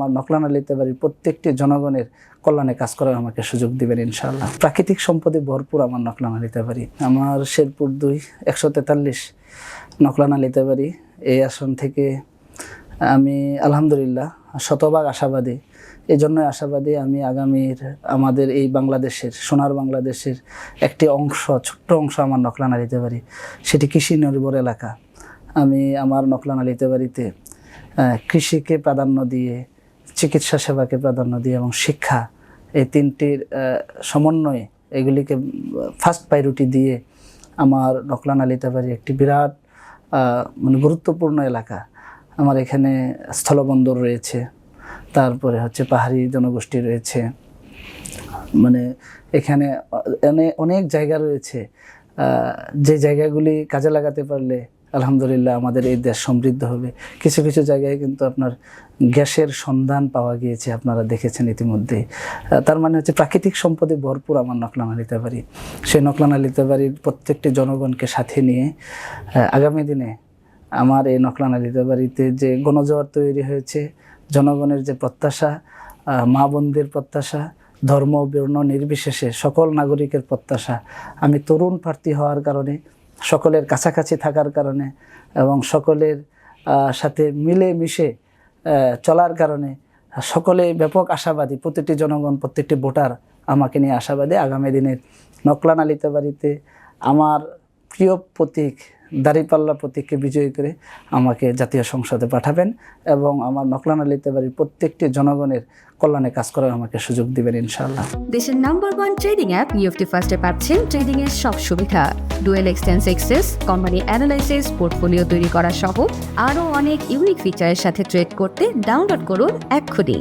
আমার নকলানা লিতেবাড়ির প্রত্যেকটি জনগণের কল্যাণে কাজ করার আমাকে সুযোগ দিবেন ইনশাআল্লাহ। প্রাকৃতিক সম্পদে ভরপুর আমার নকলানা লিতেবাড়ি। আমার শেরপুর 2 143 নকলানা লিতেবাড়ি। এই আসন থেকে আমি আলহামদুলিল্লাহ শতভাগ আশাবাদী। এই জন্যই আশাবাদী, আমি আগামীর আমাদের এই বাংলাদেশের সোনার বাংলাদেশের একটি অংশ, ছোট্ট অংশ আমার নকলানা লিতেবাড়ি, সেটি কৃষি নির্ভর এলাকা। আমি আমার নকলানা লিতেবাড়িতে কৃষিকে প্রাধান্য দিয়ে, চিকিৎসা সেবাকে প্রাধান্য দিয়ে এবং শিক্ষা, এই তিনটির সমন্বয়ে এগুলিকে ফার্স্ট প্রায়োরিটি দিয়ে আমার নকলানা লিতেবাড়ি একটি বিরাট মানে গুরুত্বপূর্ণ এলাকা। আমার এখানে স্থলবন্দর রয়েছে, তারপরে হচ্ছে পাহাড়ি জনগোষ্ঠী রয়েছে, মানে এখানে অনেক জায়গা রয়েছে, যে জায়গাগুলি কাজে লাগাতে পারলে আলহামদুলিল্লাহ আমাদের এই দেশ সমৃদ্ধ হবে। কিছু কিছু জায়গায় কিন্তু আপনার গ্যাসের সন্ধান পাওয়া গিয়েছে, আপনারা দেখেছেন ইতিমধ্যেই। তার মানে হচ্ছে প্রাকৃতিক সম্পদে ভরপুর আমার নকলানা লিতেবাড়ি। সেই নকলানা লিতেবাড়ির প্রত্যেকটি জনগণকে সাথে নিয়ে আগামী দিনে আমার এই নকলানা লিতেবাড়িতে যে গণজোয়ার তৈরি হয়েছে, জনগণের যে প্রত্যাশা, মা বোনদের প্রত্যাশা, ধর্ম বর্ণ নির্বিশেষে সকল নাগরিকের প্রত্যাশা, আমি তরুণ প্রার্থী হওয়ার কারণে, সকলের কাছাকাছি থাকার কারণে এবং সকলের সাথে মিলে মিশে চলার কারণে সকলে ব্যাপক আশাবাদী। প্রতিটি জনগণ, প্রত্যেকটি ভোটার আমাকে নিয়ে আশাবাদী। আগামী দিনের নকলানা লিতেবাড়িতে আমার প্রিয় প্রতীক দাঁড়িপাল্লা প্রতীককে বিজয়ী করে আমাকে জাতীয় সংসদে পাঠাবেন এবং আমার নকলানা লিতেবাড়ির প্রত্যেকটি জনগণের কল্যাণে কাজ করার আমাকে সুযোগ দিবেন ইনশাআল্লাহ। দেশের নাম্বার 1 ট্রেডিং অ্যাপ নিফটি ফার্স্টে পাচ্ছেন ট্রেডিং এর সব সুবিধা, dual exchange access, company analysis, portfolio তৈরি করা সহ আরও অনেক ইউনিক ফিচারের সাথে ট্রেড করতে ডাউনলোড করুন এক্ষুনি।